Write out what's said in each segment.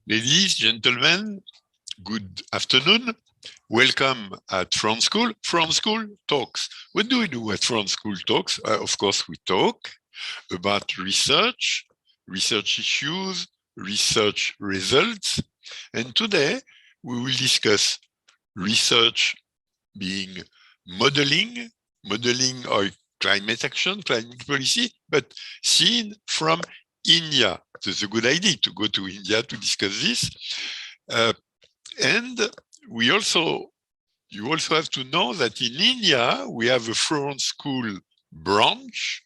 Ladies, gentlemen, good afternoon. Welcome at France School. France School Talks. What do we do at France School Talks? Of course, we talk about research issues, research results. And today, we will discuss research being modeling or climate action, climate policy, but seen from India. So it's a good idea to go to India to discuss this. And you also have to know that in India, we have a Florence School branch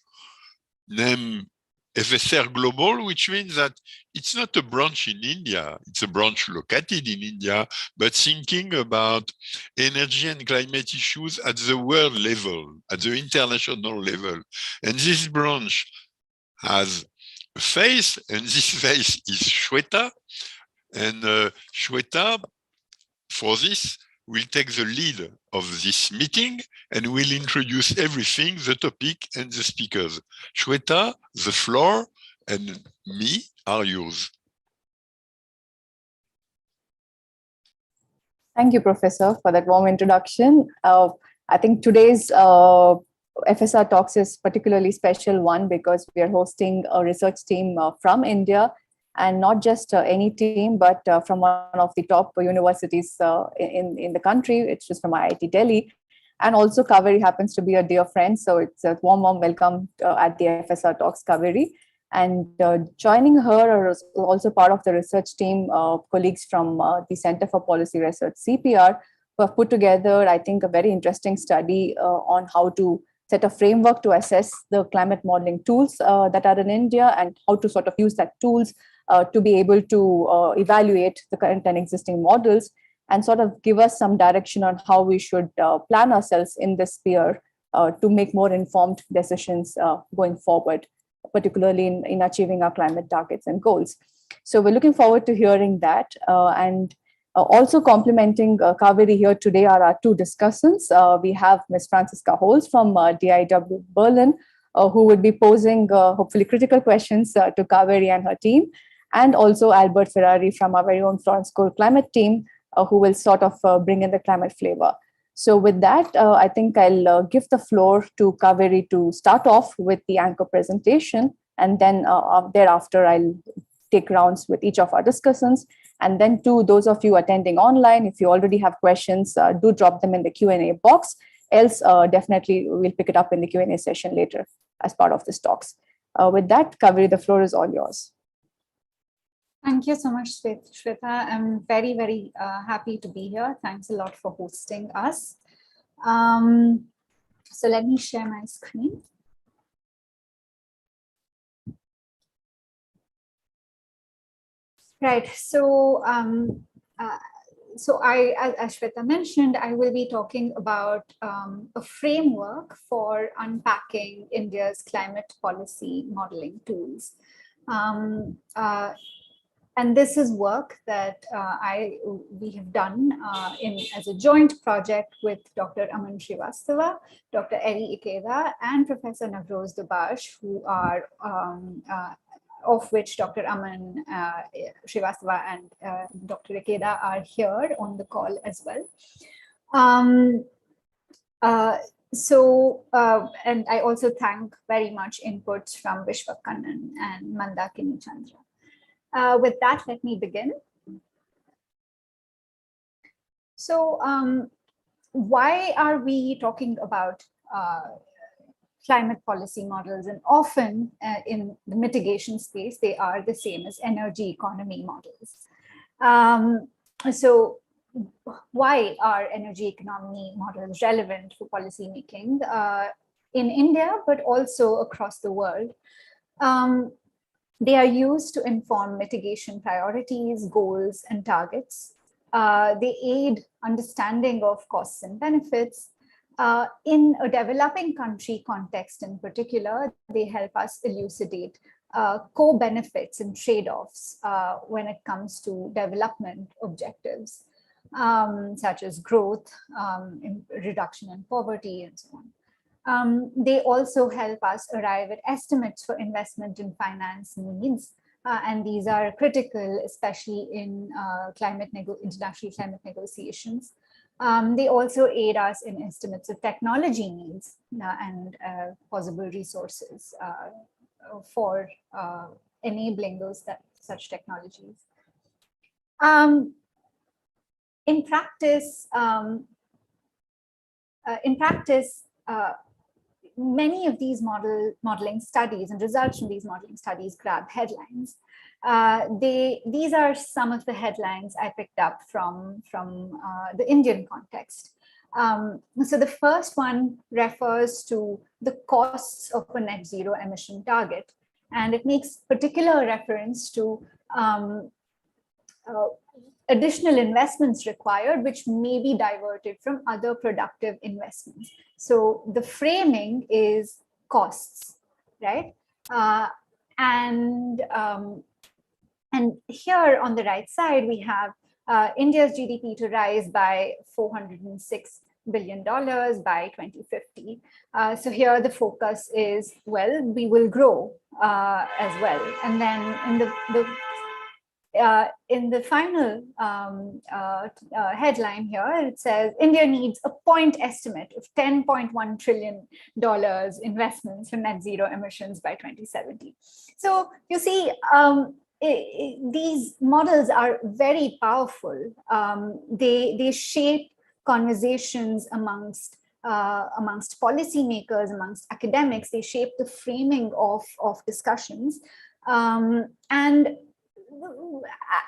named FSR Global, which means that it's not a branch in India, it's a branch located in India, but thinking about energy and climate issues at the world level, at the international level. And this branch has a face, and this face is Shweta. And Shweta, for this, will take the lead of this meeting and will introduce everything, the topic and the speakers. Shweta, the floor and me are yours. Thank you, Professor, for that warm introduction. I think today's FSR Talks is particularly special one because we are hosting a research team from India, and not just any team, but from one of the top universities in the country. It's just from IIT Delhi. And also Kaveri happens to be a dear friend. So it's a warm welcome at the FSR Talks, Kaveri. And joining her are also part of the research team, colleagues from the Center for Policy Research, CPR, who have put together, I think, a very interesting study on how to set a framework to assess the climate modeling tools that are in India and how to sort of use that tools to be able to evaluate the current and existing models and sort of give us some direction on how we should plan ourselves in this sphere to make more informed decisions going forward, particularly in achieving our climate targets and goals. So we're looking forward to hearing that. And also complementing Kaveri here today are our two discussants. We have Ms. Franziska Holz from DIW Berlin, who would be posing hopefully critical questions to Kaveri and her team, and also Albert Ferrari from our very own Florence School climate team, who will sort of bring in the climate flavor. So with that, I think I'll give the floor to Kaveri to start off with the anchor presentation, and then thereafter I'll take rounds with each of our discussants. And then to those of you attending online, if you already have questions, do drop them in the Q&A box. Else, definitely we'll pick it up in the Q&A session later as part of this talks. With that, Kaveri, the floor is all yours. Thank you so much, Shweta. I'm very, very happy to be here. Thanks a lot for hosting us. So let me share my screen. Right. So, as Shweta mentioned, I will be talking about a framework for unpacking India's climate policy modeling tools. And this is work that we have done as a joint project with Dr. Aman Srivastava, Dr. Iychettira, and Professor Navroz Dabash, who are of which Dr. Aman Srivastava and Dr. Iychettira are here on the call as well. And I also thank very much inputs from Vishwa Kannan and Mandakini Chandra. With that, let me begin. So why are we talking about climate policy models? And often in the mitigation space, they are the same as energy economy models. So why are energy economy models relevant for policymaking in India, but also across the world? They are used to inform mitigation priorities, goals, and targets. They aid understanding of costs and benefits. In a developing country context in particular, they help us elucidate co-benefits and trade-offs when it comes to development objectives, such as growth, reduction in poverty, and so on. They also help us arrive at estimates for investment and finance needs and these are critical, especially in international climate negotiations. They also aid us in estimates of technology needs and possible resources for enabling such technologies. In practice, many of these modeling studies and results from these modeling studies grab headlines. These are some of the headlines I picked up from the Indian context. So the first one refers to the costs of a net zero emission target, and it makes particular reference to additional investments required, which may be diverted from other productive investments. So the framing is costs, right? And here on the right side, we have India's GDP to rise by $406 billion by 2050. So here the focus is, well, we will grow as well. And then in the final headline here, it says India needs a point estimate of $10.1 trillion investments for net zero emissions by 2070. So you see, these models are very powerful. They shape conversations amongst policymakers, amongst academics. They shape the framing of discussions. And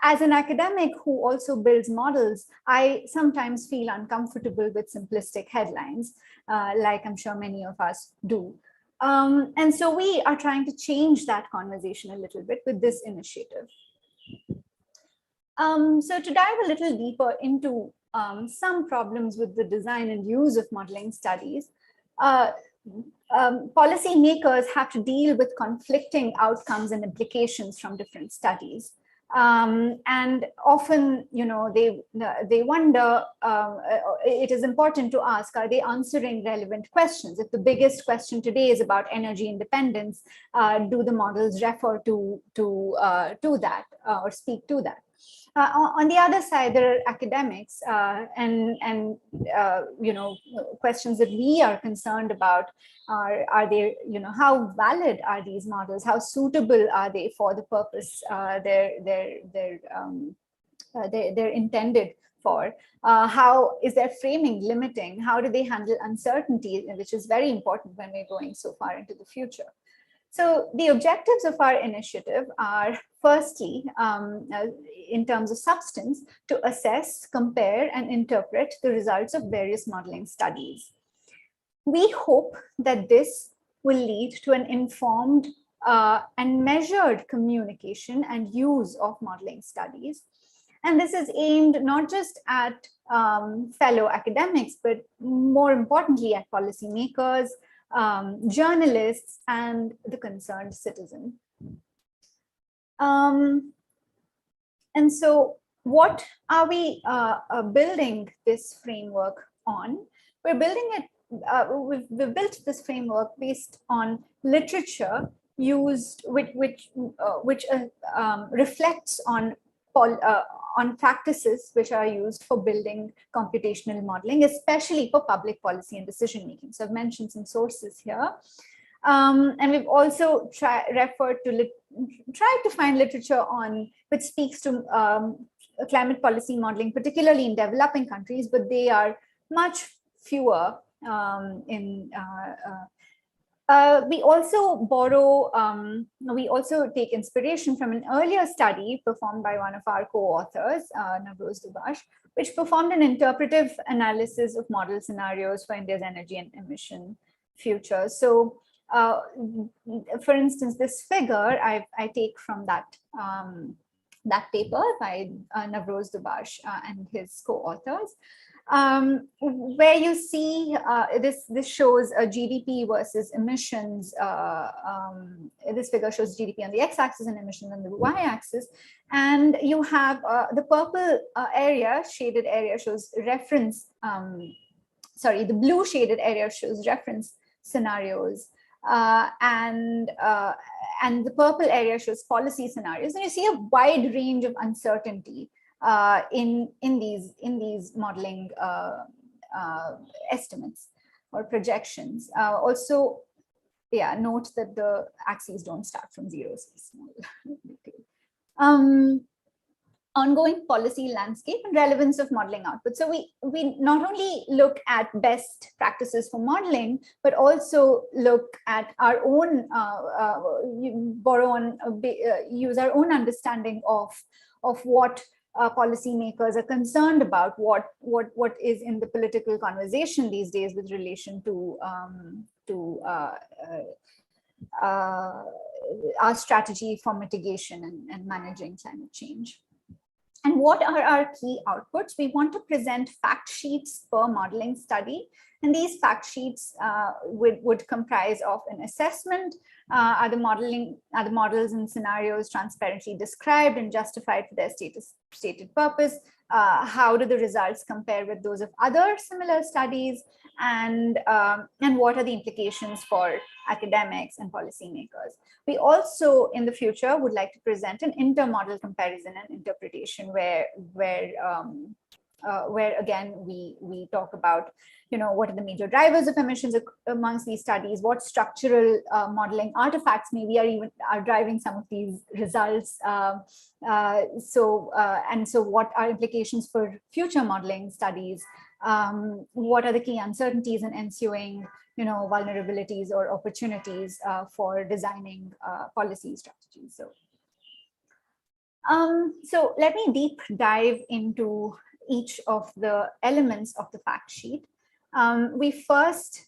as an academic who also builds models, I sometimes feel uncomfortable with simplistic headlines, like I'm sure many of us do. And so we are trying to change that conversation a little bit with this initiative. So to dive a little deeper into some problems with the design and use of modeling studies, policymakers have to deal with conflicting outcomes and implications from different studies. And often, they wonder, it is important to ask, are they answering relevant questions? If the biggest question today is about energy independence, do the models refer to that or speak to that? On the other side, there are academics and questions that we are concerned about. Are they, how valid are these models? How suitable are they for the purpose they're intended for? How is their framing limiting? How do they handle uncertainty, which is very important when we're going so far into the future? So the objectives of our initiative are, firstly, in terms of substance, to assess, compare, and interpret the results of various modeling studies. We hope that this will lead to an informed and measured communication and use of modeling studies. And this is aimed not just at fellow academics, but more importantly at policymakers, journalists, and the concerned citizen. And so what are we building this framework on? We're building it, we've built this framework based on literature used, which reflects on practices which are used for building computational modeling, especially for public policy and decision making. So I've mentioned some sources here. And we've also tried to find literature on which speaks to climate policy modeling, particularly in developing countries, but they are much fewer. We also take inspiration from an earlier study performed by one of our co-authors, Navroz Dubash, which performed an interpretive analysis of model scenarios for India's energy and emission future. So, for instance, this figure I take from that paper by Navroz Dubash and his co-authors. Where you see this shows a GDP versus emissions. This figure shows GDP on the x-axis and emissions on the y-axis, and you have the purple area, shaded area, shows reference. Sorry, the blue shaded area shows reference scenarios, and and the purple area shows policy scenarios, and you see a wide range of uncertainty in these modeling estimates or projections. Also, yeah, note that the axes don't start from zero. Ongoing policy landscape and relevance of modeling output. So we not only look at best practices for modeling, but also look at our own, use our own understanding of what policymakers are concerned about, what is in the political conversation these days with relation to our strategy for mitigation and managing climate change. And what are our key outputs? We want to present fact sheets per modeling study. And these fact sheets would comprise of an assessment. Are the models and scenarios transparently described and justified for their stated purpose? How do the results compare with those of other similar studies? And what are the implications for academics and policymakers? We also, in the future, would like to present an inter-model comparison and interpretation where again, we talk about, what are the major drivers of emissions amongst these studies, what structural modeling artifacts maybe are driving some of these results. So what are implications for future modeling studies? What are the key uncertainties and ensuing, vulnerabilities or opportunities for designing policy strategies? So let me deep dive into each of the elements of the fact sheet. Our first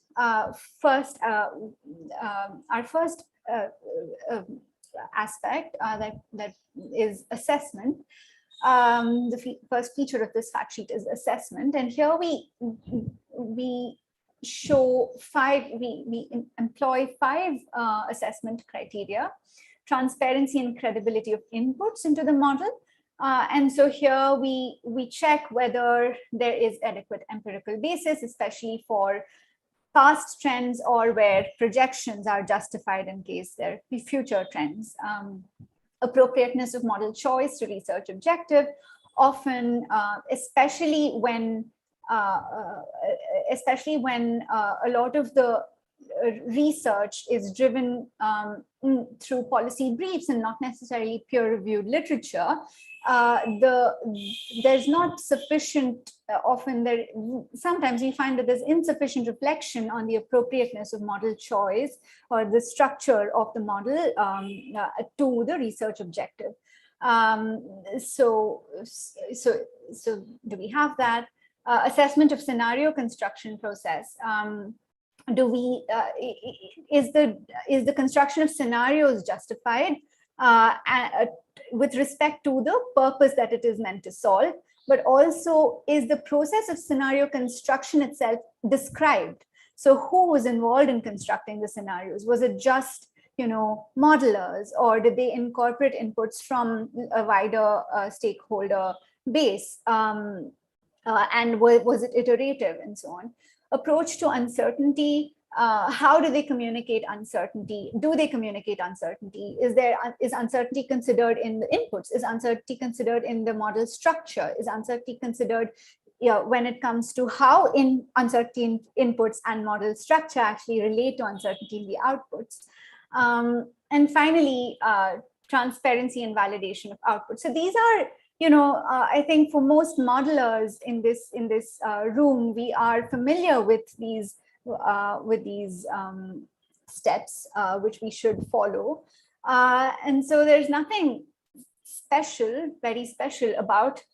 aspect that is assessment. The first feature of this fact sheet is assessment, and here we show we employ 5 assessment criteria: transparency and credibility of inputs into the model. And so here we check whether there is adequate empirical basis, especially for past trends or where projections are justified in case there be future trends. Appropriateness of model choice to research objective, often, especially when a lot of the research is driven through policy briefs and not necessarily peer-reviewed literature. There's not sufficient, sometimes we find that there's insufficient reflection on the appropriateness of model choice or the structure of the model to the research objective. So do we have that? Assessment of scenario construction process. Is the construction of scenarios justified with respect to the purpose that it is meant to solve, but also is the process of scenario construction itself described? So who was involved in constructing the scenarios? Was it just, modelers, or did they incorporate inputs from a wider stakeholder base? And was it iterative and so on? Approach to uncertainty. How do they communicate uncertainty? Do they communicate uncertainty? Is uncertainty considered in the inputs? Is uncertainty considered in the model structure? Is uncertainty considered when it comes to how uncertainty inputs and model structure actually relate to uncertainty in the outputs? And finally, transparency and validation of output. So these are, I think for most modelers in this room, we are familiar with these steps which we should follow. And so there's nothing very special about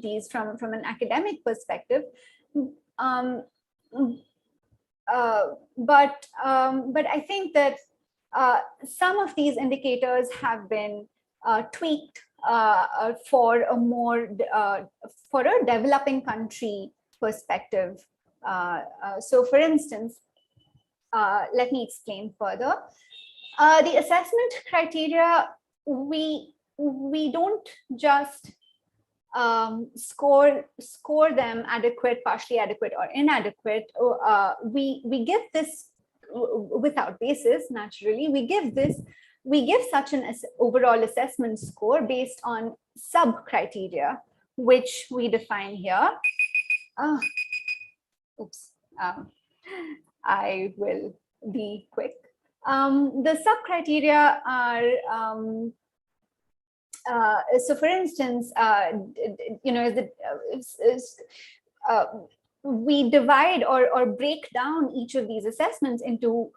these from an academic perspective. But I think that some of these indicators have been tweaked for a developing country perspective. So for instance, let me explain further. The assessment criteria, we don't just score them adequate, partially adequate, or inadequate. We give this without basis, naturally. We give this we give such an overall assessment score based on sub-criteria, which we define here. I will be quick. The sub-criteria are, so for instance, we divide or break down each of these assessments into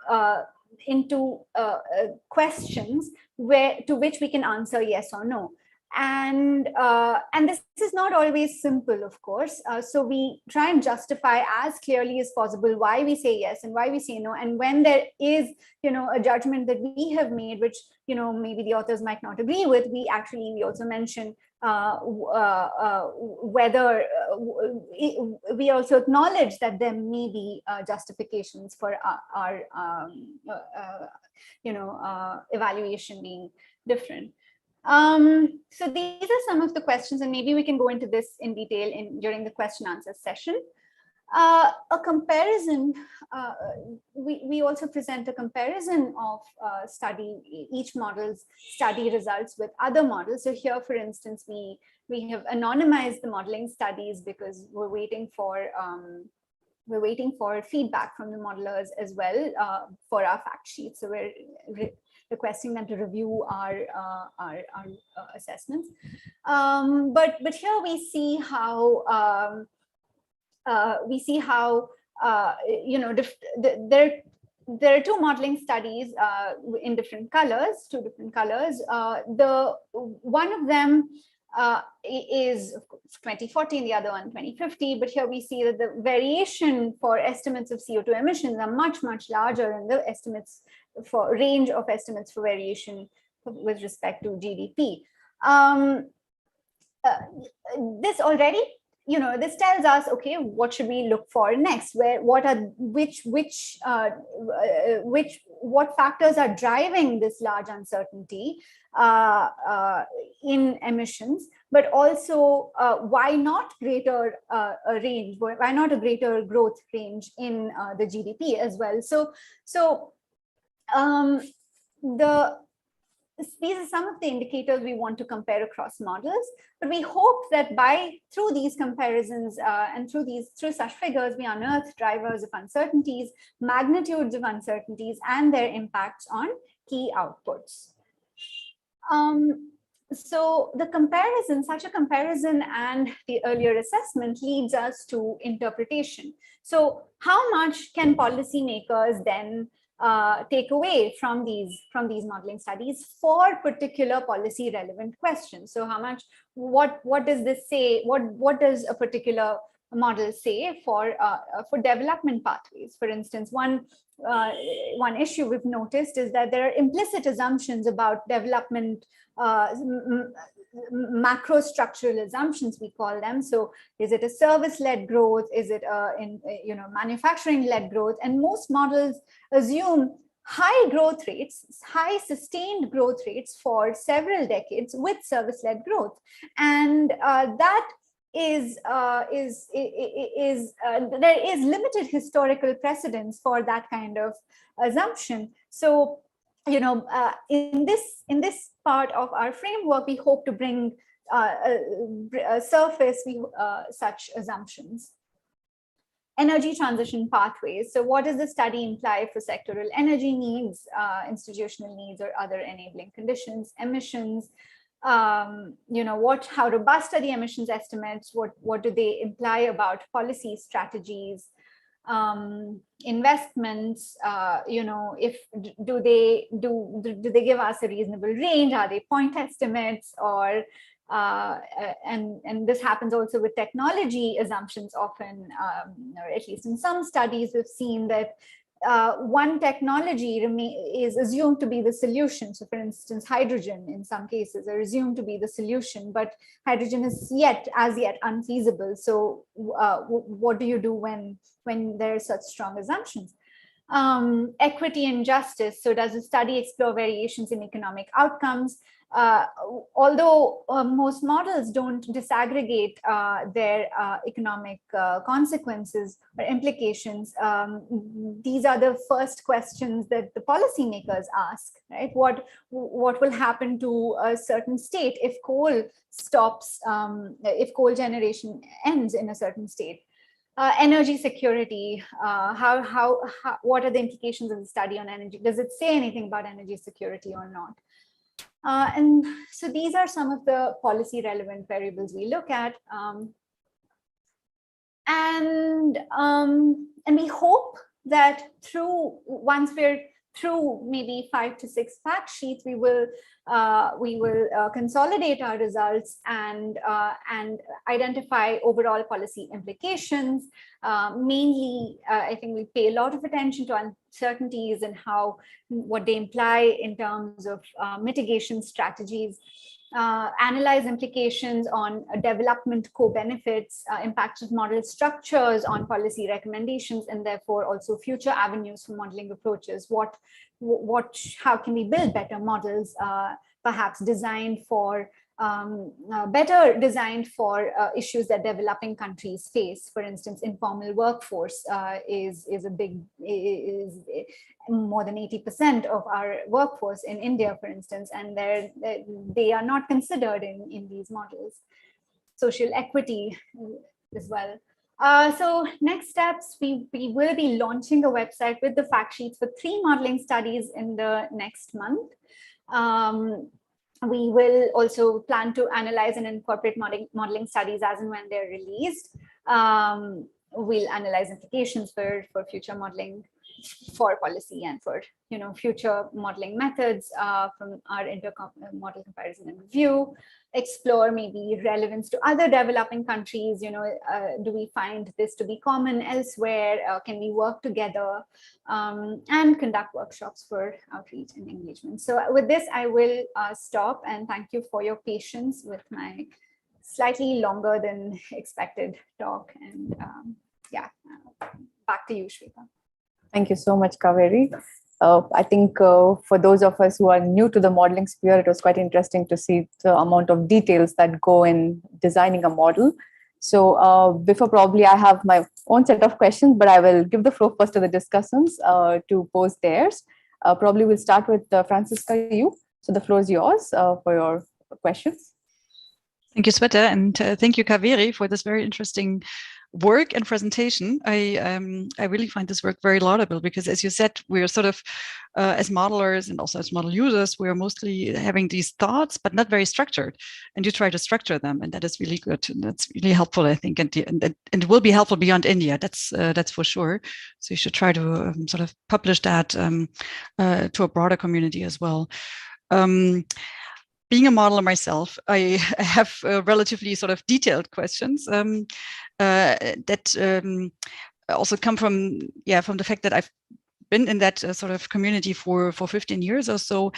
questions to which we can answer yes or no. And this is not always simple, of course. So we try and justify as clearly as possible why we say yes and why we say no. And when there is, a judgment that we have made, which, maybe the authors might not agree with, we also mention whether we also acknowledge that there may be justifications for our evaluation being different. So these are some of the questions, and maybe we can go into this in detail during the question answer session. A comparison, we also present a comparison of each model's study results with other models. So here, for instance, we have anonymized the modeling studies because we're waiting for feedback from the modelers as well for our fact sheet. So we're requesting them to review our assessments. But here we see how there are two modeling studies in different colors, two different colors. The one of them is 2040, the other one 2050. But here we see that the variation for estimates of CO2 emissions are much, much larger in the estimates for range of estimates for variation with respect to GDP. This already, this tells us, okay, what should we look for next? What factors are driving this large uncertainty in emissions, but also why not greater range? Why not a greater growth range in the GDP as well? So these are some of the indicators we want to compare across models, but we hope that through these comparisons and through such figures, we unearth drivers of uncertainties, magnitudes of uncertainties, and their impacts on key outputs. So such a comparison and the earlier assessment leads us to interpretation. So how much can policymakers then take away from these modeling studies for particular policy relevant questions? So what does this say? What does a particular model say for development pathways? For instance, one issue we've noticed is that there are implicit assumptions about development, macro structural assumptions, we call them. So is it a service-led growth? Is it manufacturing-led growth? And most models assume high growth rates, high sustained growth rates for several decades with service-led growth. And that there is limited historical precedence for that kind of assumption. So in this part of our framework, we hope to bring surface such assumptions. Energy transition pathways. So what does the study imply for sectoral energy needs, institutional needs, or other enabling conditions? Emissions, how robust are the emissions estimates? What do they imply about policy strategies? Investments, do they give us a reasonable range? Are they point estimates? Or and this happens also with technology assumptions often, or at least in some studies we've seen that one technology is assumed to be the solution. So for instance, hydrogen in some cases are assumed to be the solution, but hydrogen is as yet unfeasible. So what do you do when there are such strong assumptions? Equity and justice. So does the study explore variations in economic outcomes? Although most models don't disaggregate their economic consequences or implications, these are the first questions that the policymakers ask, right? What will happen to a certain state if coal stops, if coal generation ends in a certain state? Energy security, what are the implications of the study on energy? Does it say anything about energy security or not? And so these are some of the policy relevant variables we look at. And we hope that once we're through maybe 5 to 6 fact sheets, we will consolidate our results and identify overall policy implications. Mainly, I think we pay a lot of attention to uncertainties and what they imply in terms of mitigation strategies. Analyze implications on development co-benefits, impacts of model structures on policy recommendations, and therefore also future avenues for modeling approaches. How can we build better models, perhaps designed for better designed for issues that developing countries face? For instance, informal workforce is more than 80% of our workforce in India, for instance, and they are not considered in these models. Social equity as well. So next steps, we will be launching a website with the fact sheets for 3 modeling studies in the next month. We will also plan to analyze and incorporate modeling studies as and when they're released. We'll analyze implications for future modeling, for policy, and for future modeling methods from our model comparison and review. Explore maybe relevance to other developing countries. Do we find this to be common elsewhere? Can we work together? And conduct workshops for outreach and engagement. So with this, I will stop, and thank you for your patience with my slightly longer than expected talk. And back to you, Shweta. Thank you so much, Kaveri. I think for those of us who are new to the modeling sphere, it was quite interesting to see the amount of details that go in designing a model. So before, probably I have my own set of questions, but I will give the floor first to the discussants to pose theirs. Probably we'll start with Franziska, you. So the floor is yours for your questions. Thank you, Shweta, and thank you, Kaveri, for this very interesting work and presentation. I really find this work very laudable because, as you said, we're sort of as modelers and also as model users, we're mostly having these thoughts, but not very structured. And you try to structure them, and that is really good. And that's really helpful, I think, and it will be helpful beyond India. That's for sure. So you should try to sort of publish that to a broader community as well. Being a modeler myself, I have relatively sort of detailed questions that also come from the fact that I've been in that sort of community for 15 years or so,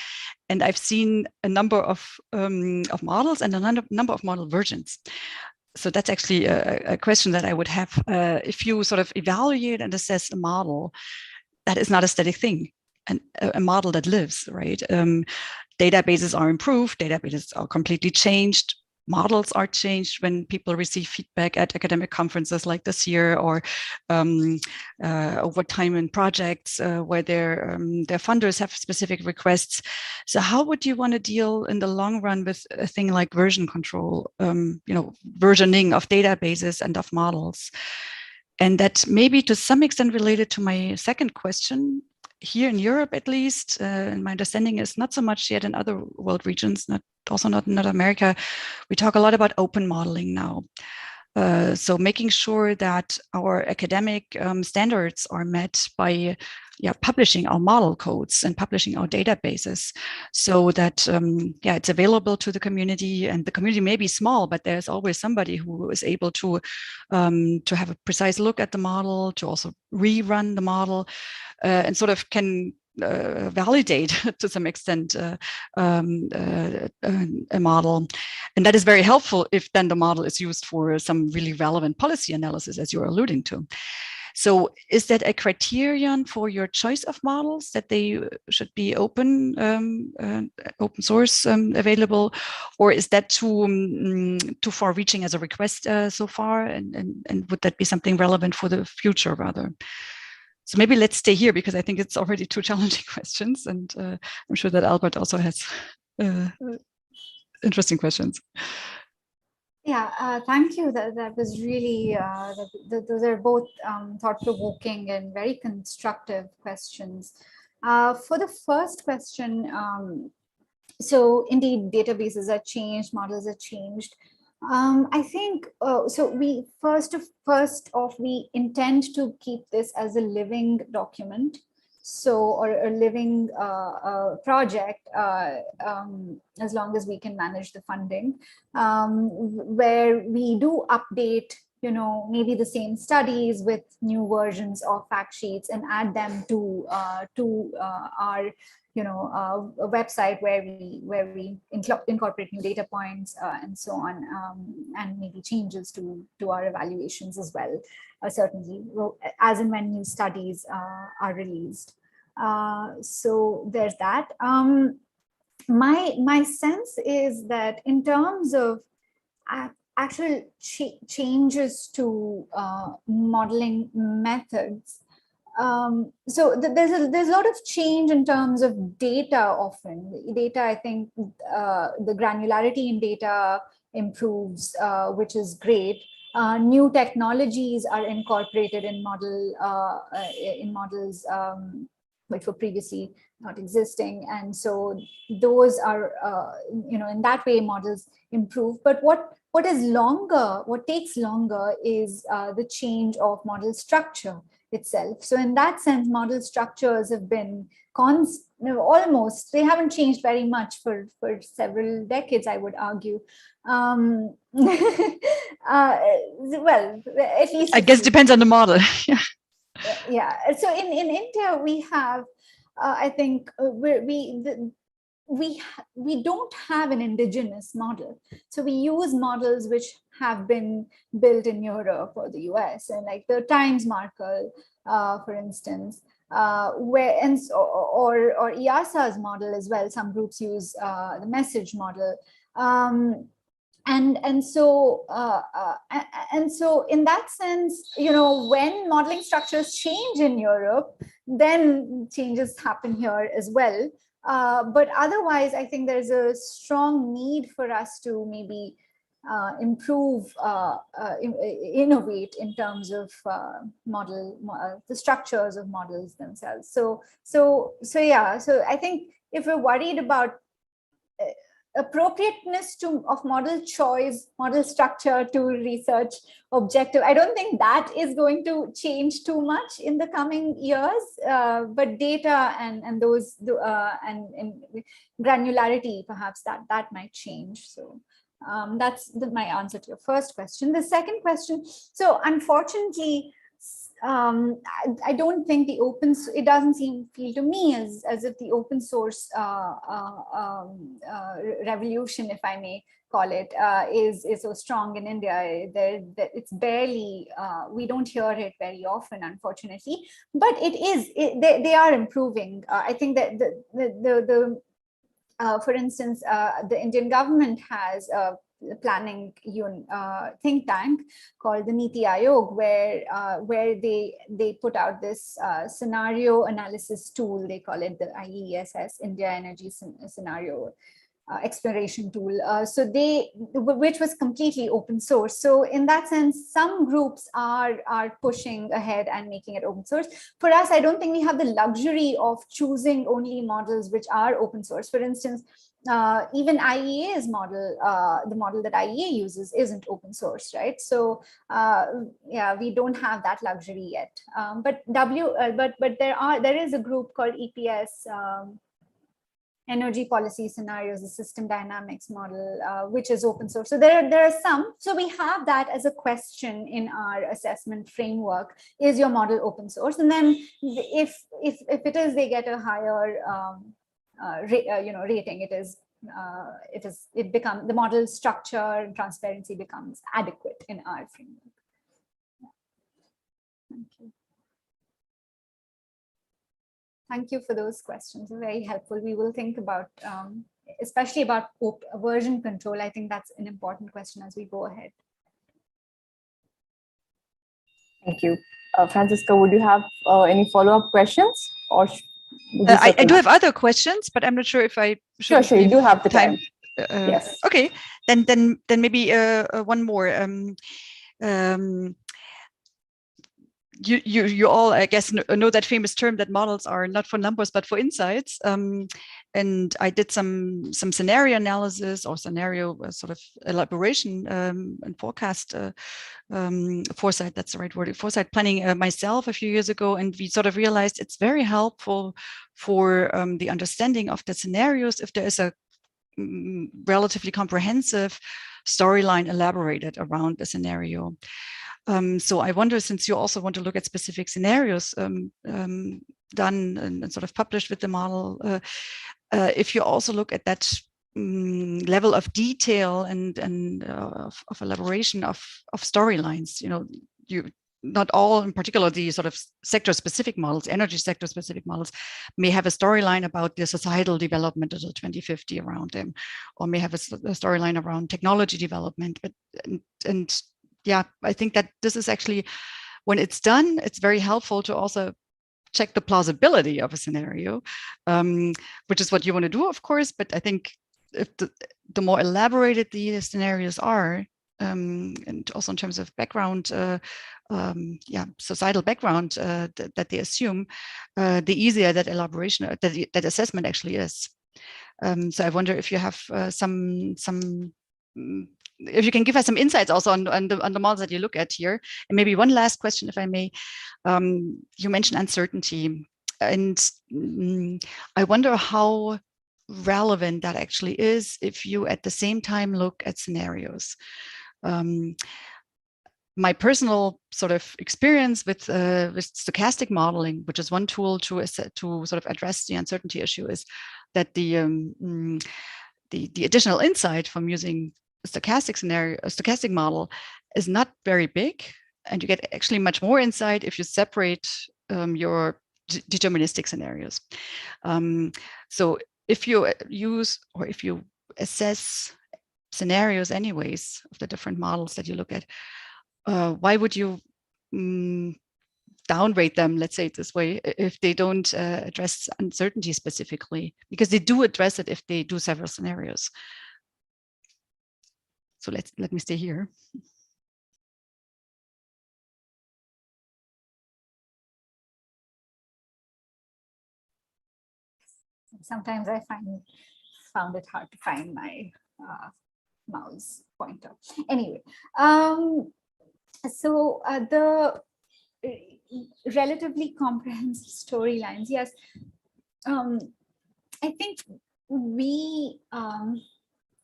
and I've seen a number of models and a number of model versions. So that's actually a question that I would have. If you sort of evaluate and assess a model, that is not a static thing, and a model that lives, right? Databases are improved, databases are completely changed, models are changed when people receive feedback at academic conferences like this year, or over time in projects where their funders have specific requests. So how would you want to deal in the long run with a thing like version control, versioning of databases and of models? And that maybe to some extent related to my second question. Here in Europe, at least, and my understanding is not so much yet in other world regions, also not in North America. We talk a lot about open modeling now. So making sure that our academic standards are met by publishing our model codes and publishing our databases, so that it's available to the community. And the community may be small, but there's always somebody who is able to have a precise look at the model, to also rerun the model, and sort of can validate to some extent a model. And that is very helpful if then the model is used for some really relevant policy analysis, as you're alluding to. So is that a criterion for your choice of models, that they should be open source available, or is that too far reaching as a request so far, and would that be something relevant for the future rather? So maybe let's stay here, because I think it's already two challenging questions, and I'm sure that Albert also has interesting questions. Yeah, thank you. That was really, those are both thought-provoking and very constructive questions. For the first question, so indeed, databases are changed, models are changed. I think, so we first off, we intend to keep this as a living document. So, or a living project, as long as we can manage the funding, where we do update, maybe the same studies with new versions of fact sheets and add them to our a website where we incorporate new data points and so on, and maybe changes to our evaluations as well, certainly, as and when new studies are released. So there's that. My sense is that in terms of actual changes to modeling methods, so there's a lot of change in terms of data. Often data, I think the granularity in data improves, which is great. New technologies are incorporated in models which were previously not existing, and so those are in that way models improve. But what takes longer is the change of model structure itself. So in that sense, model structures have been almost, they haven't changed very much for several decades, I would argue. Well, at least I guess it depends on the model. Yeah. So in India, we have, I think, we don't have an indigenous model. So we use models which have been built in Europe or the US, and like the Times marker, for instance, or IASA's model as well. Some groups use the message model. And so in that sense, when modeling structures change in Europe, then changes happen here as well. But otherwise, I think there's a strong need for us to maybe improve, innovate in terms of the structures of models themselves. So yeah. So I think if we're worried about appropriateness of model choice, model structure to research objective, I don't think that is going to change too much in the coming years. But data and those and granularity, perhaps that might change. So that's my answer to your first question. The second question, so unfortunately, I don't think it doesn't feel to me as if the open source revolution, if I may call it, is so strong in India. It's barely, we don't hear it very often, unfortunately, but they are improving. I think that for instance, the Indian government has planning think tank called the Niti Aayog, where they put out this scenario analysis tool. They call it the IESS, India Energy Scenario Exploration Tool. Which was completely open source. So in that sense, some groups are pushing ahead and making it open source. For us, I don't think we have the luxury of choosing only models which are open source. For instance, even IEA's model, the model that IEA uses, isn't open source, right? So yeah, we don't have that luxury yet. But there is a group called EPS, Energy Policy Scenarios, the System Dynamics model, which is open source. So there are some. So we have that as a question in our assessment framework: is your model open source? And then if it is, they get a higher rating. It becomes, the model structure and transparency becomes adequate in our framework. Yeah. Thank you. Thank you for those questions. They're very helpful. We will think about, especially about version control. I think that's an important question as we go ahead. Thank you. Franziska, would you have any follow-up questions? Or I do have other questions, but I'm not sure if I should. Sure, you do have the time. Yes. Okay, then maybe one more. You all, I guess, know that famous term that models are not for numbers but for insights. And I did some scenario analysis or scenario sort of elaboration and forecast foresight. That's the right word. Foresight planning myself a few years ago, and we sort of realized it's very helpful for the understanding of the scenarios if there is a relatively comprehensive storyline elaborated around the scenario. So I wonder, since you also want to look at specific scenarios done and sort of published with the model, if you also look at that level of detail and of elaboration of storylines, not all, in particular, the sort of sector-specific models, energy sector-specific models, may have a storyline about the societal development until 2050 around them, or may have a storyline around technology development. But and yeah, I think that this is actually, when it's done, it's very helpful to also check the plausibility of a scenario, which is what you want to do, of course. But I think if the more elaborated the scenarios are, and also in terms of background, societal background that they assume, the easier that elaboration, that assessment actually is. So I wonder if you have if you can give us some insights also on the models that you look at here. And maybe one last question, if I may. You mentioned uncertainty, and I wonder how relevant that actually is if you at the same time look at scenarios. My personal sort of experience with stochastic modeling, which is one tool to sort of address the uncertainty issue, is that the additional insight from using a stochastic model is not very big, and you get actually much more insight if you separate your deterministic scenarios. So if you use, or if you assess scenarios anyways of the different models that you look at, why would you downrate them, let's say it this way, if they don't address uncertainty specifically? Because they do address it if they do several scenarios. So let me stay here. Sometimes I found it hard to find my mouse pointer. Anyway, so the relatively comprehensive storylines, yes. I think we,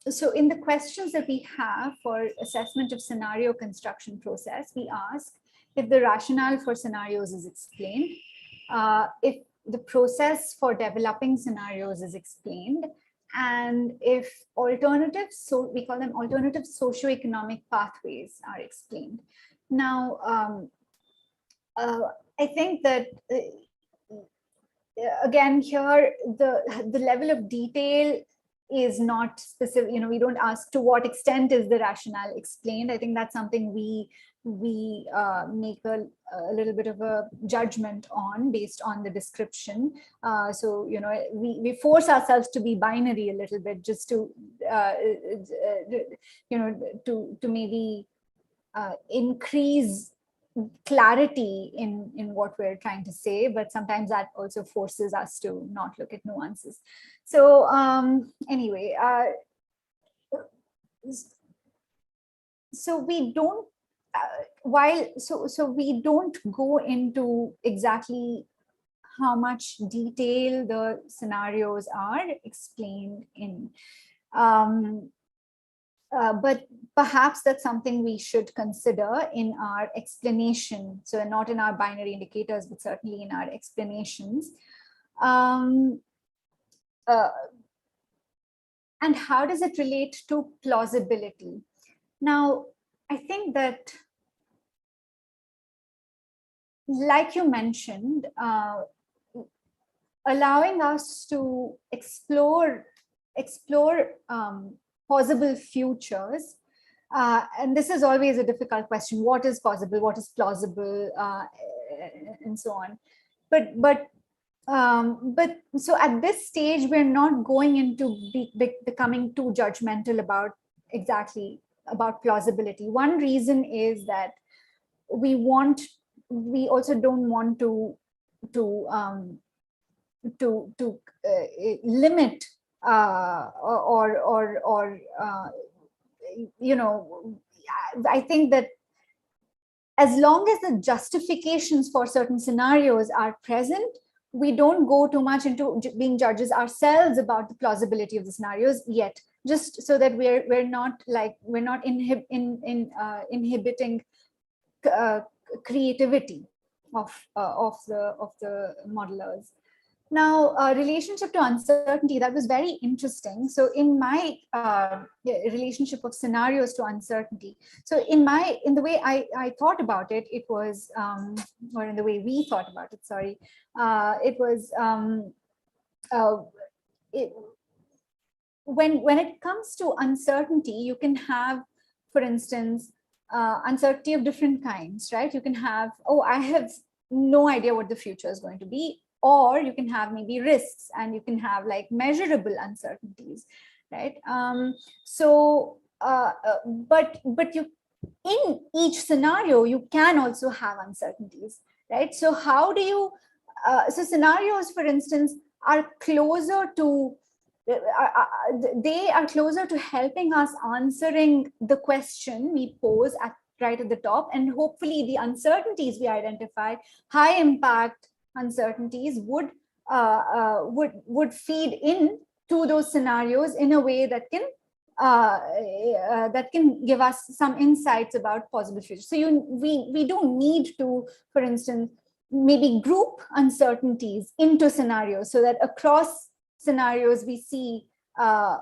so in the questions that we have for assessment of scenario construction process, we ask if the rationale for scenarios is explained, if the process for developing scenarios is explained, and if alternative, so we call them alternative socioeconomic pathways, are explained. Now, I think that again here the level of detail is not specific. We don't ask to what extent is the rationale explained. I think that's something we make a little bit of a judgment on based on the description. So we force ourselves to be binary a little bit, just to to maybe increase clarity in what we're trying to say, but sometimes that also forces us to not look at nuances. So anyway, so we don't we don't go into exactly how much detail the scenarios are explained in. But perhaps that's something we should consider in our explanation. So not in our binary indicators, but certainly in our explanations. And how does it relate to plausibility? Now, I think that, like you mentioned, allowing us to explore possible futures. And this is always a difficult question: what is possible, what is plausible, and so on. But so at this stage, we're not going into becoming too judgmental about plausibility. One reason is that we also don't want to limit I think that as long as the justifications for certain scenarios are present, we don't go too much into being judges ourselves about the plausibility of the scenarios yet, just so that we're not inhibiting creativity of the modelers. Now, relationship to uncertainty, that was very interesting. So in my relationship of scenarios to uncertainty, so in the way I thought about it, it was, or in the way we thought about it, sorry, it was, when it comes to uncertainty, you can have, for instance, uncertainty of different kinds, right? You can have, oh, I have no idea what the future is going to be. Or you can have maybe risks, and you can have like measurable uncertainties, right? But you, in each scenario, you can also have uncertainties, right? So how do you, so scenarios, for instance, are closer to, they are closer to helping us answering the question we pose right at the top, and hopefully the uncertainties we identify, high impact uncertainties, would feed in to those scenarios in a way that can give us some insights about possible futures. So we don't need to, for instance, maybe group uncertainties into scenarios so that across scenarios we see so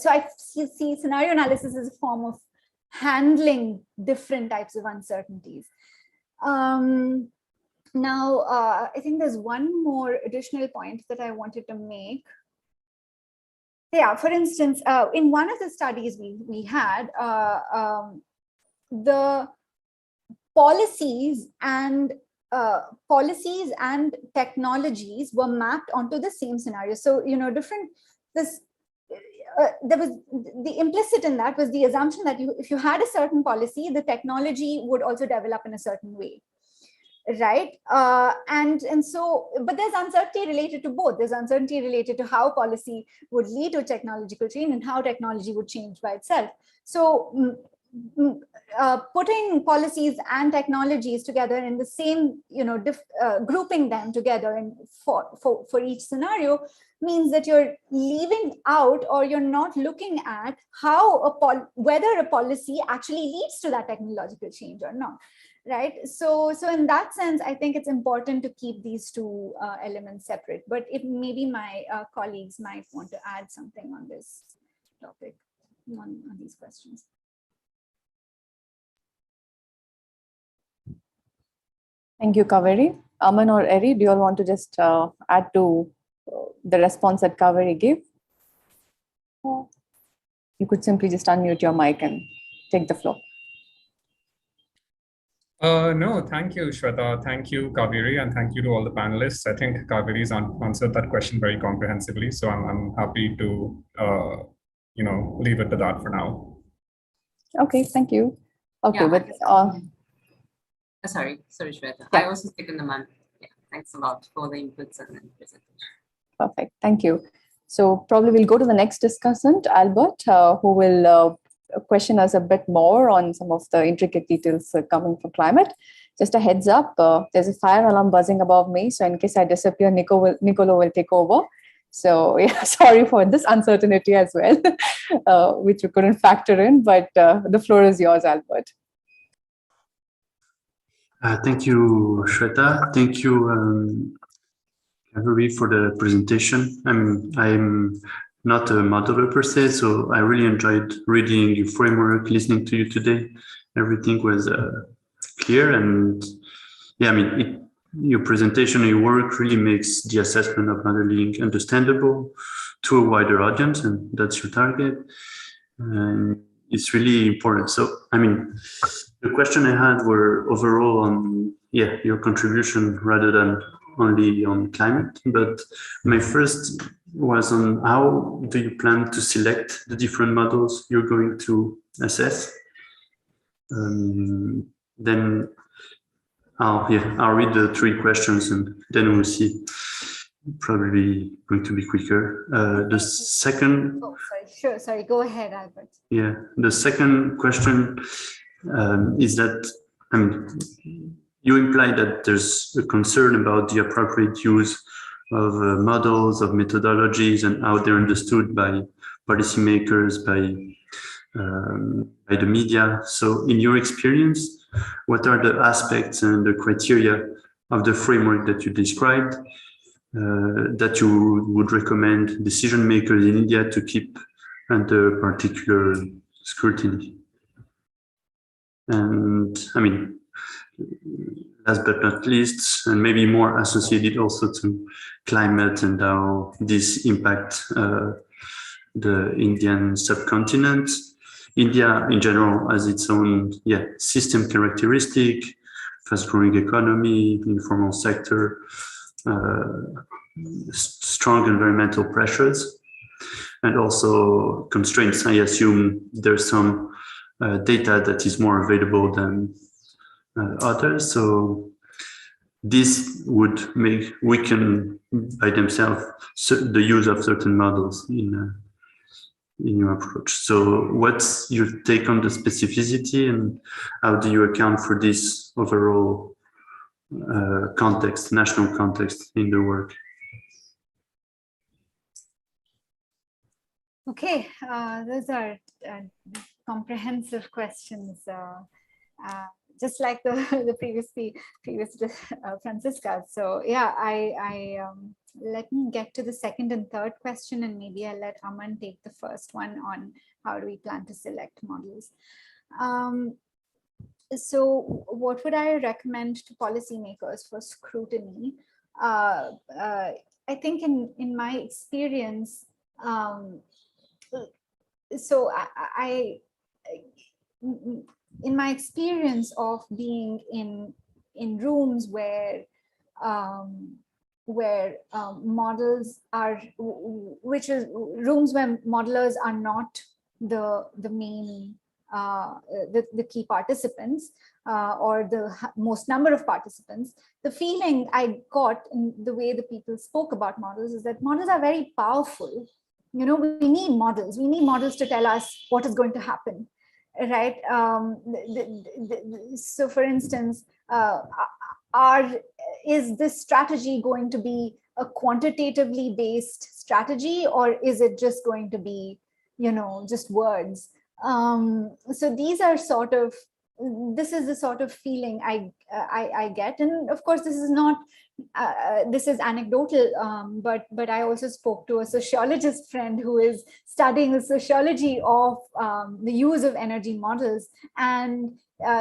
I see scenario analysis as a form of handling different types of uncertainties. Now, I think there's one more additional point that I wanted to make. Yeah, for instance, in one of the studies we had, the policies and technologies were mapped onto the same scenario. So, there was the implicit in that was the assumption that if you had a certain policy, the technology would also develop in a certain way. Right. And so, but there's uncertainty related to both. There's uncertainty related to how policy would lead to technological change and how technology would change by itself. So putting policies and technologies together in the same, grouping them together and for each scenario means that you're leaving out, or you're not looking at how whether a policy actually leads to that technological change or not. Right. So in that sense, I think it's important to keep these two elements separate. But if maybe my colleagues might want to add something on this topic, on these questions. Thank you, Kaveri. Aman or Eri, do you all want to just add to the response that Kaveri gave? You could simply just unmute your mic and take the floor. No, thank you, Shweta. Thank you, Kaveri, and thank you to all the panelists. I think Kaveri's answered that question very comprehensively, so I'm happy to, leave it to that for now. Okay, thank you. Okay, yeah, but sorry, Shweta. Yeah. I also second the man. Yeah, thanks a lot for the inputs and the presentation. Perfect, thank you. So probably we'll go to the next discussant, Albert, who will question us a bit more on some of the intricate details coming from climate. Just a heads up, there's a fire alarm buzzing above me. So in case I disappear, Nicolo will take over. So yeah, sorry for this uncertainty as well, which we couldn't factor in, but the floor is yours, Albert. Thank you, Shweta. Thank you, Kaveri, for the presentation. I'm not a modeler per se, so I really enjoyed reading your framework, listening to you today. Everything was clear, and yeah, your presentation and your work really makes the assessment of modeling understandable to a wider audience, and that's your target. And it's really important. So, I mean, the question I had were overall on, your contribution rather than only on climate. But my first was on how do you plan to select the different models you're going to assess? Then I'll read the 3 questions and then we'll see. Probably going to be quicker. The second. Oh, sorry. Sure. Sorry. Go ahead, Albert. Yeah. The second question is that, I mean, you imply that there's a concern about the appropriate use of models, of methodologies, and how they're understood by policymakers, by the media. So, in your experience, what are the aspects and the criteria of the framework that you described that you would recommend decision makers in India to keep under particular scrutiny? And I mean, last but not least, and maybe more associated also to climate and how this impacts the Indian subcontinent. India in general has its own system characteristic, fast-growing economy, informal sector, strong environmental pressures, and also constraints. I assume there's some data that is more available than others. So this would weaken by themselves the use of certain models in your approach. So what's your take on the specificity, and how do you account for this overall context, national context in the work? Okay, those are comprehensive questions, just like the previous Franziska. So yeah, I let me get to the second and third question, and maybe I'll let Aman take the first one on how do we plan to select models. So what would I recommend to policymakers for scrutiny? I think in my experience, in my experience of being in rooms where models are, which is rooms where modelers are not the main the key participants or the most number of participants, the feeling I got in the way the people spoke about models is that models are very powerful. You know, we need models. We need models to tell us what is going to happen, right? So, for instance, is this strategy going to be a quantitatively based strategy, or is it just going to be, you know, just words? So these are sort of, this is the sort of feeling I get, and of course this is not this is anecdotal, but I also spoke to a sociologist friend who is studying the sociology of the use of energy models, and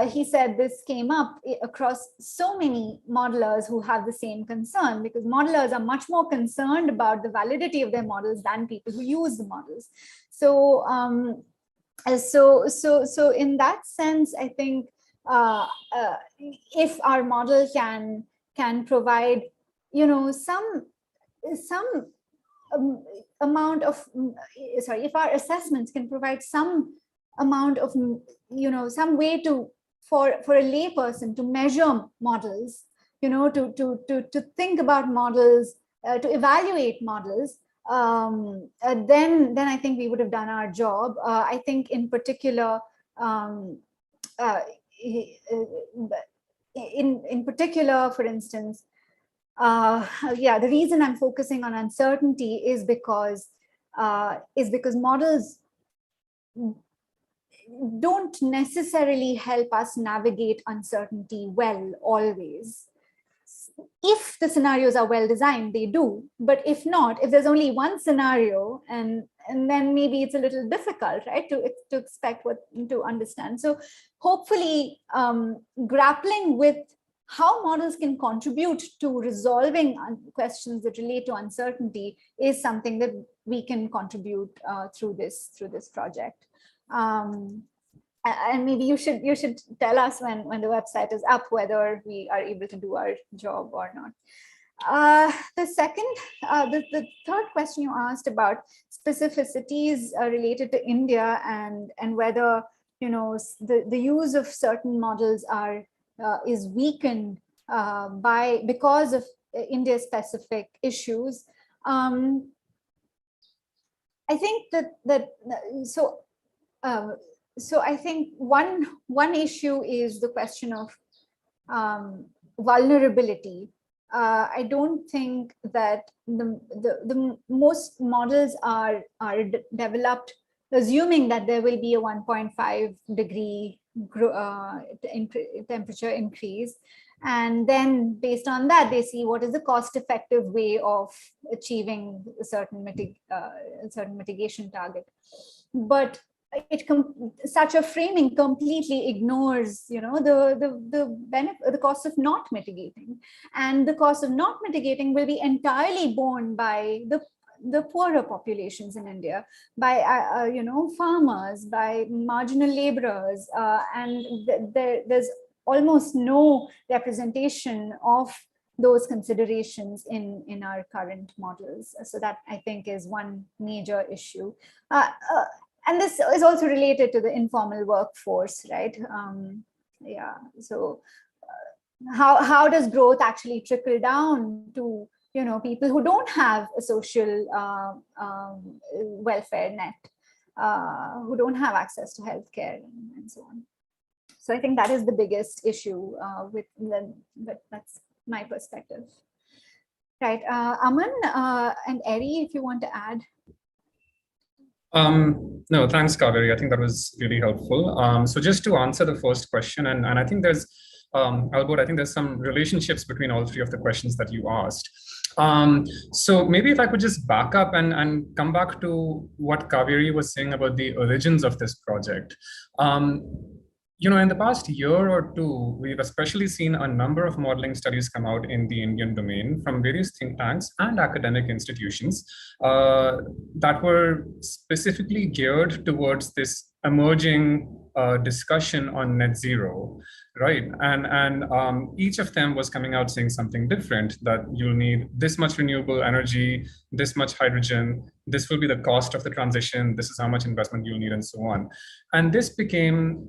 he said this came up across so many modelers who have the same concern, because modelers are much more concerned about the validity of their models than people who use the models. So so in that sense, I think if our model can provide, you know, some amount of, sorry, if our assessments can provide some amount of, you know, some way to for a lay person to measure models, you know, to think about models, to evaluate models, then I think we would have done our job. I think in particular, in particular, for instance, yeah, the reason I'm focusing on uncertainty is because models don't necessarily help us navigate uncertainty well always. If the scenarios are well designed, they do. But if not, if there's only one scenario, and then maybe it's a little difficult, right, to expect what to understand. So hopefully, grappling with how models can contribute to resolving questions that relate to uncertainty is something that we can contribute through this project. And maybe you should tell us when the website is up whether we are able to do our job or not. The third question you asked about specificities related to India and whether the use of certain models is weakened because of India's specific issues. I think so I think one issue is the question of vulnerability. I don't think that the most models are developed assuming that there will be a 1.5 degree temperature increase, and then based on that they see what is the cost-effective way of achieving a certain mitigation target. But such a framing completely ignores, the cost of not mitigating, and the cost of not mitigating will be entirely borne by the poorer populations in India, by farmers, by marginal laborers, and there's almost no representation of those considerations in our current models. So that, I think, is one major issue. And this is also related to the informal workforce, right? So how does growth actually trickle down to people who don't have a social welfare net, who don't have access to healthcare and so on. So I think that is the biggest issue but that's my perspective. Right, Aman and Eri, if you want to add. No, thanks, Kaveri. I think that was really helpful. So just to answer the first question, and I think there's, Albert, I think there's some relationships between all three of the questions that you asked. So maybe if I could just back up and come back to what Kaveri was saying about the origins of this project. In the past year or two, we've especially seen a number of modeling studies come out in the Indian domain from various think tanks and academic institutions that were specifically geared towards this emerging discussion on net zero, right? And each of them was coming out saying something different, that you'll need this much renewable energy, this much hydrogen, this will be the cost of the transition, this is how much investment you'll need, and so on. And this became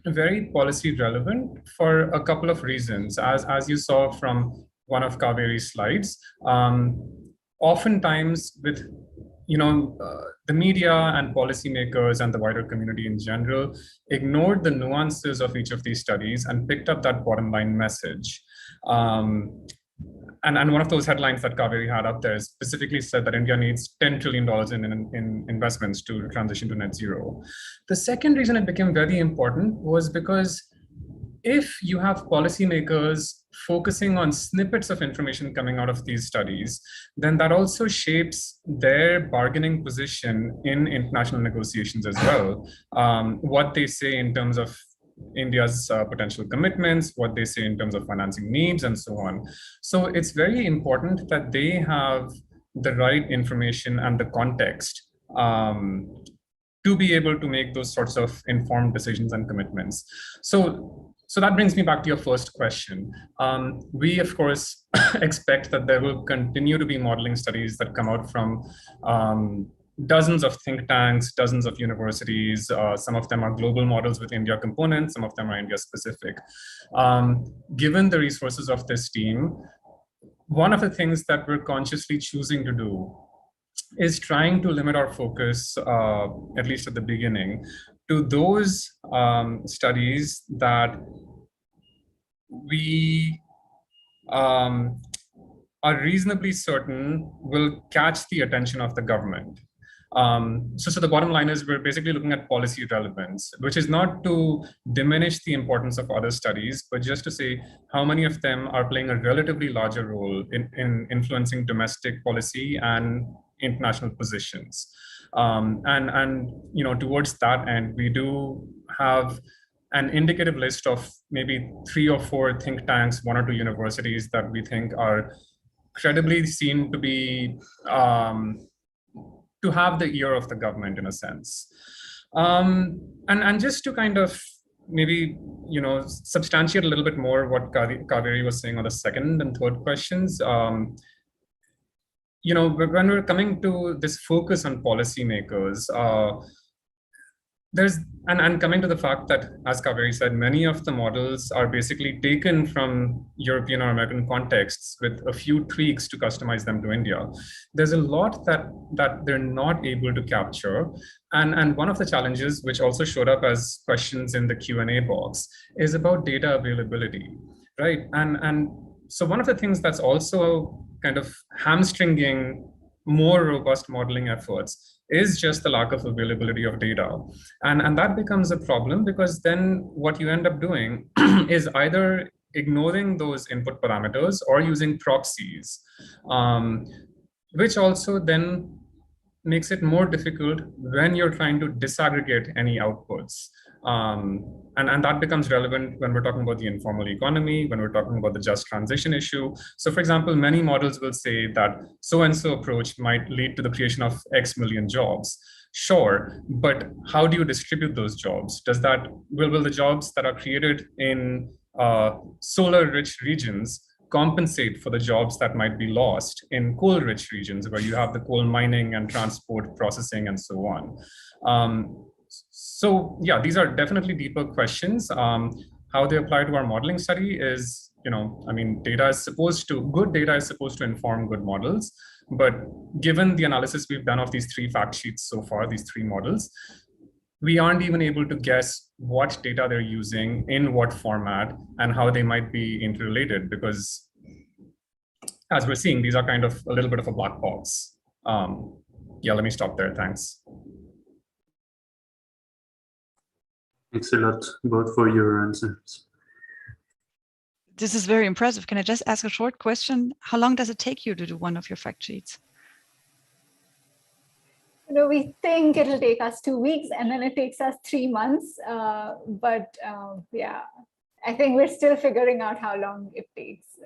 very policy relevant for a couple of reasons. As you saw from one of Kaveri's slides, oftentimes with the media and policymakers and the wider community in general ignored the nuances of each of these studies and picked up that bottom line message. And one of those headlines that Kaveri had up there specifically said that India needs $10 trillion in investments to transition to net zero. The second reason it became very important was because if you have policymakers focusing on snippets of information coming out of these studies, then that also shapes their bargaining position in international negotiations as well. What they say in terms of India's potential commitments, what they say in terms of financing needs, and so on. So it's very important that they have the right information and the context to be able to make those sorts of informed decisions and commitments. So that brings me back to your first question. We, of course, expect that there will continue to be modeling studies that come out from dozens of think tanks, dozens of universities. Some of them are global models with India components, some of them are India specific. Given the resources of this team, one of the things that we're consciously choosing to do is trying to limit our focus, at least at the beginning, to those studies that we are reasonably certain will catch the attention of the government. So the bottom line is we're basically looking at policy relevance, which is not to diminish the importance of other studies, but just to say how many of them are playing a relatively larger role in influencing domestic policy and international positions. And towards that end, we do have an indicative list of maybe 3 or 4 think tanks, 1 or 2 universities that we think are credibly seen to be to have the ear of the government in a sense. And just to kind of maybe substantiate a little bit more what Kaveri was saying on the second and third questions. When we're coming to this focus on policymakers, and coming to the fact that, as Kaveri said, many of the models are basically taken from European or American contexts with a few tweaks to customize them to India. There's a lot that they're not able to capture. And one of the challenges, which also showed up as questions in the Q&A box, is about data availability, right? And so one of the things that's also kind of hamstringing more robust modeling efforts is just the lack of availability of data. And that becomes a problem, because then what you end up doing is either ignoring those input parameters or using proxies, which also then makes it more difficult when you're trying to disaggregate any outputs. And that becomes relevant when we're talking about the informal economy, when we're talking about the just transition issue. So for example, many models will say that so-and-so approach might lead to the creation of X million jobs. Sure, but how do you distribute those jobs? Will the jobs that are created in solar-rich regions compensate for the jobs that might be lost in coal-rich regions, where you have the coal mining and transport processing and so on? So yeah, these are definitely deeper questions. How they apply to our modeling study is, good data is supposed to inform good models. But given the analysis we've done of these 3 fact sheets so far, these 3 models, we aren't even able to guess what data they're using, in what format, and how they might be interrelated, because as we're seeing, these are kind of a little bit of a black box. Yeah, let me stop there. Thanks. Thanks a lot, both, for your answers. This is very impressive. Can I just ask a short question? How long does it take you to do one of your fact sheets? We think it'll take us 2 weeks, and then it takes us 3 months. Yeah, I think we're still figuring out how long it takes.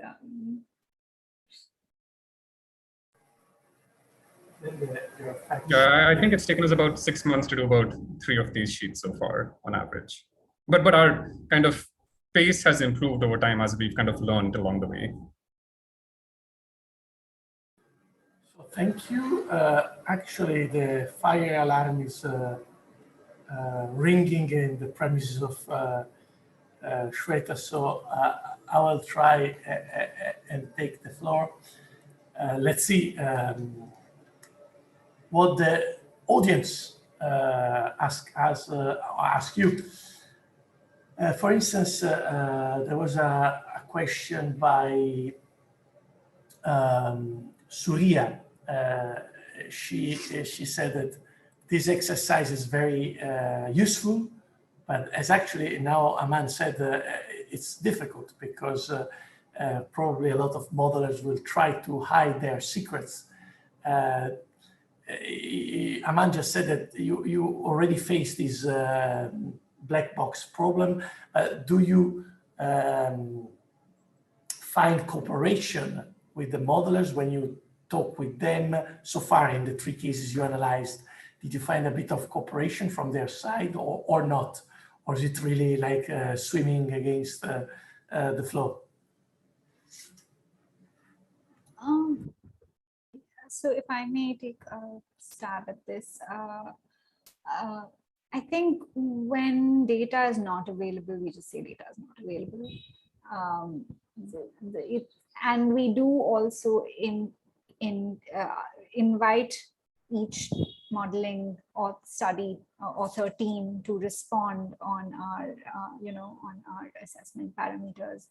Yeah, I think it's taken us about 6 months to do about 3 of these sheets so far on average. But our kind of pace has improved over time as we've kind of learned along the way. So thank you. Actually, the fire alarm is ringing in the premises of Shweta, so I will try and take the floor. Let's see what the audience ask you. For instance, there was a question by Surya. She said that this exercise is very useful, but as actually now Aman said, it's difficult because probably a lot of modelers will try to hide their secrets. Aman just said that you already face this black box problem. Do you find cooperation with the modelers when you talk with them? So far in the 3 cases you analyzed, did you find a bit of cooperation from their side or not? Or is it really like swimming against the flow? So if I may take a stab at this, I think when data is not available, we just say data is not available. And we do also invite each modeling or study author team to respond on our, on our assessment parameters.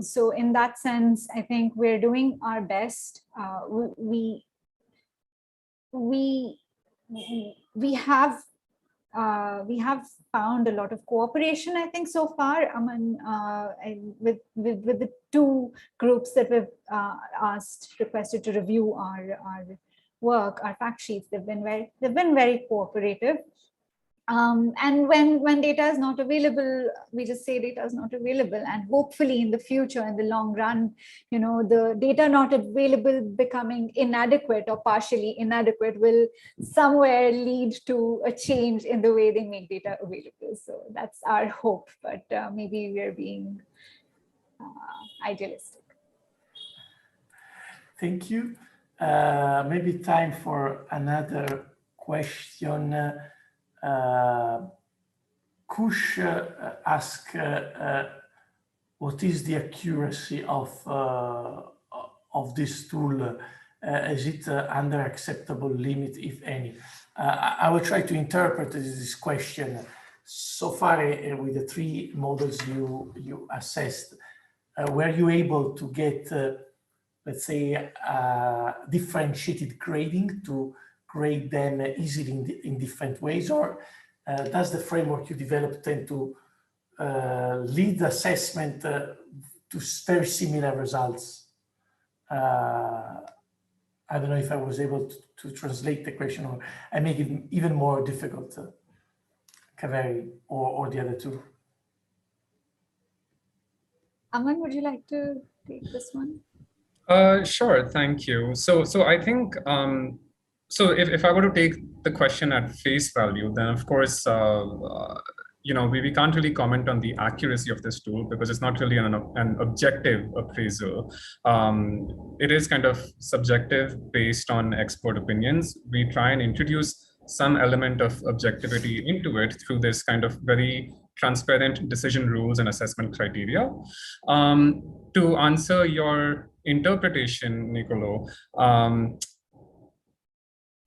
So in that sense, I think we're doing our best. We have found a lot of cooperation, I think, so far. With the 2 groups that we've requested to review our work, our fact sheets, they've been very cooperative. And when data is not available, we just say data is not available. And hopefully in the future, in the long run, the data not available becoming inadequate or partially inadequate will somewhere lead to a change in the way they make data available. So that's our hope, but maybe we're being idealistic. Thank you. Maybe time for another question. Kush asked, what is the accuracy of this tool? Is it under acceptable limit, if any? I will try to interpret this question. So far, with the 3 models you assessed, were you able to get, let's say, differentiated grading to grade them easily in different ways, or does the framework you developed tend to lead assessment to very similar results? I don't know if I was able to translate the question, or I make it even more difficult, Kaveri or the other two. Aman, would you like to take this one? Sure, thank you. So I think, so if I were to take the question at face value, then of course, we can't really comment on the accuracy of this tool because it's not really an objective appraisal. It is kind of subjective based on expert opinions. We try and introduce some element of objectivity into it through this kind of very transparent decision rules and assessment criteria. To answer your interpretation, Nicolo,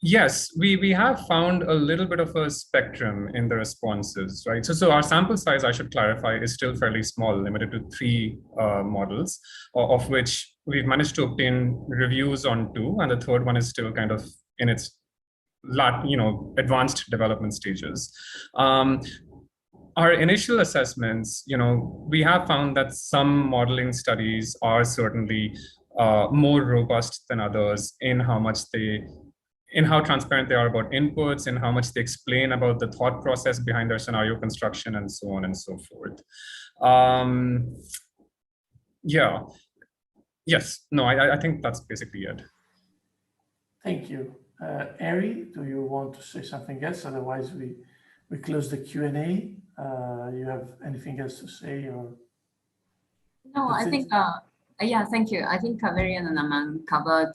yes, we have found a little bit of a spectrum in the responses, right? So our sample size, I should clarify, is still fairly small, limited to 3 models, of which we've managed to obtain reviews on 2, and the third one is still kind of in its advanced development stages. Our initial assessments, we have found that some modeling studies are certainly more robust than others in how transparent they are about inputs, in how much they explain about the thought process behind their scenario construction, and so on and so forth. Yeah. Yes. No, I think that's basically it. Thank you. Ari, do you want to say something else? Otherwise, we close the Q&A. You have anything else to say, or? No, I think, yeah, thank you. I think Kaveri and Aman covered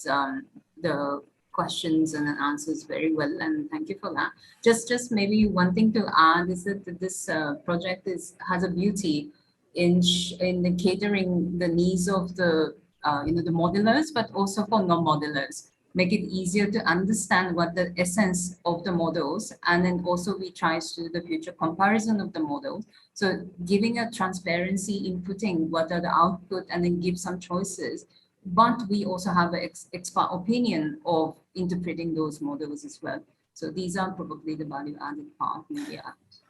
the questions and answers very well, and thank you for that. Just maybe one thing to add is that this project has a beauty in the catering the needs of the the modelers, but also for non-modelers. Make it easier to understand what the essence of the models, and then also we try to do the future comparison of the models. So giving a transparency, inputting what are the output, and then give some choices. But we also have an expert opinion of interpreting those models as well. So these are probably the value-added part.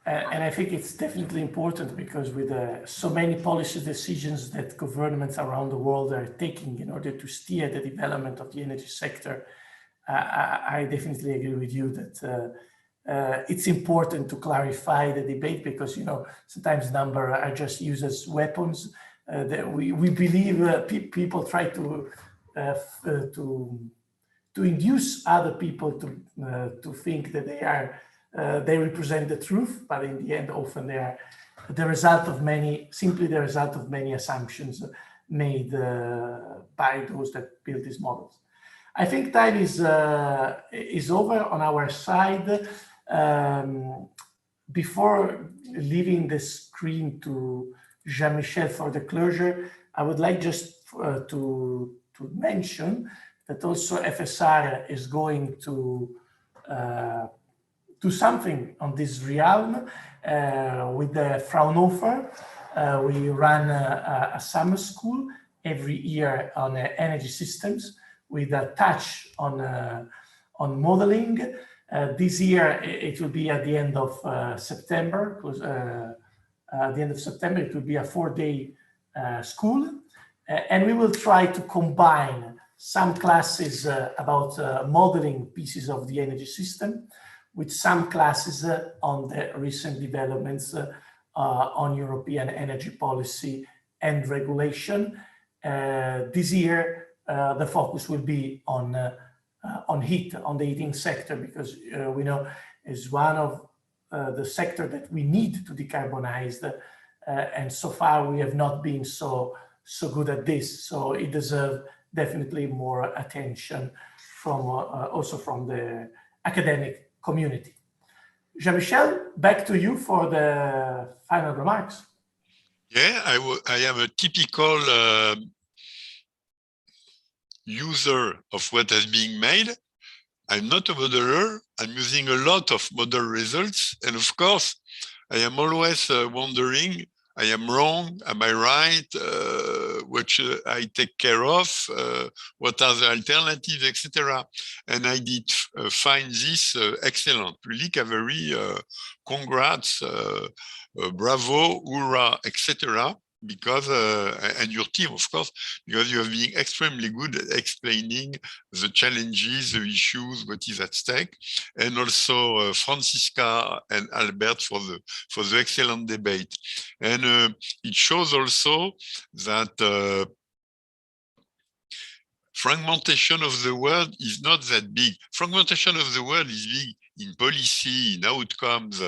And I think it's definitely important because with so many policy decisions that governments around the world are taking in order to steer the development of the energy sector, I definitely agree with you that it's important to clarify the debate because, sometimes numbers are just used as weapons. That we believe people try to induce other people to think that they represent the truth, but in the end, often they are simply the result of many assumptions made by those that build these models. I think time is over on our side. Before leaving the screen to Jean-Michel for the closure, I would like just to mention that also FSR is going to do something on this realm with the Fraunhofer. We run a summer school every year on energy systems with a touch on modeling. This year it will be at the end of September. At the end of September, it will be a 4-day school, and we will try to combine some classes about modeling pieces of the energy system with some classes on the recent developments on European energy policy and regulation. This year, the focus will be on heat, on the heating sector, because we know is one of the sector that we need to decarbonize, and so far we have not been so good at this. So it deserves definitely more attention from also from the academic community. Jean-Michel, back to you for the final remarks. Yeah, I am a typical user of what has been made. I'm not a modeler. I'm using a lot of model results. And of course, I am always wondering, I am wrong, am I right? What should I take care of? What are the alternatives, etc. And I did find this excellent. Really, Kaveri, congrats, bravo, hurrah, etc. Because, and your team, of course, because you have been extremely good at explaining the challenges, the issues, what is at stake, and also Franziska and Albert for the excellent debate. And it shows also that fragmentation of the world is not that big. Fragmentation of the world is big in policy, in outcomes,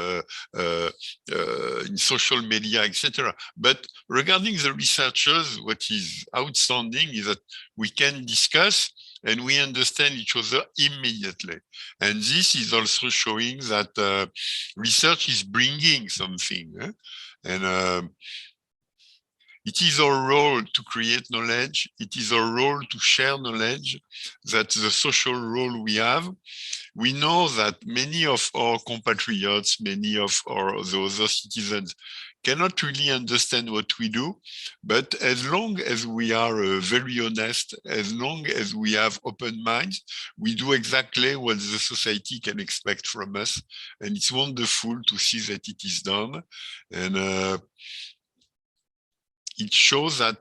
in social media, etc. But regarding the researchers, what is outstanding is that we can discuss and we understand each other immediately. And this is also showing that research is bringing something. And it is our role to create knowledge. It is our role to share knowledge. That's the social role we have. We know that many of our compatriots, many of the other citizens cannot really understand what we do. But as long as we are very honest, as long as we have open minds, we do exactly what the society can expect from us. And it's wonderful to see that it is done. And it shows that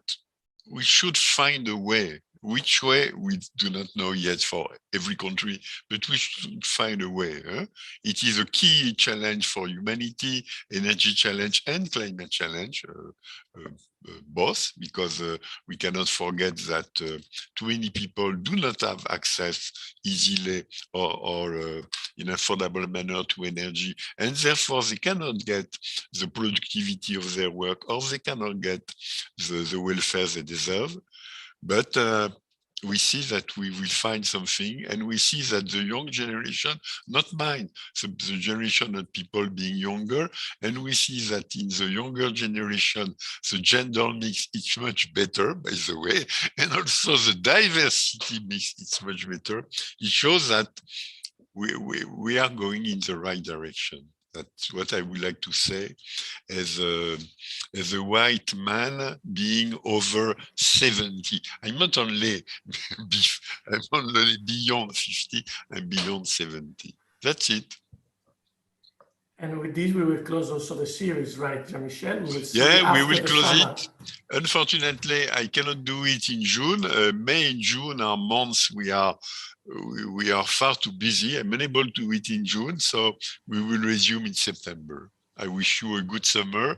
we should find a way. Which way, we do not know yet for every country, but we should find a way. It is a key challenge for humanity, energy challenge and climate challenge, both, because we cannot forget that too many people do not have access easily or in an affordable manner to energy, and therefore they cannot get the productivity of their work, or they cannot get the welfare they deserve. But we see that we will find something, and we see that the young generation, not mine, the generation of people being younger, and we see that in the younger generation, the gender mix is much better, by the way, and also the diversity mix is much better. It shows that we are going in the right direction. That's what I would like to say as a white man being over 70. I'm not only I'm only beyond 50, I'm beyond 70. That's it. And with this, we will close also the series, right, Jean-Michel? We will close it. Unfortunately, I cannot do it in June. May and June are months we are far too busy. I'm unable to do it in June, so we will resume in September. I wish you a good summer.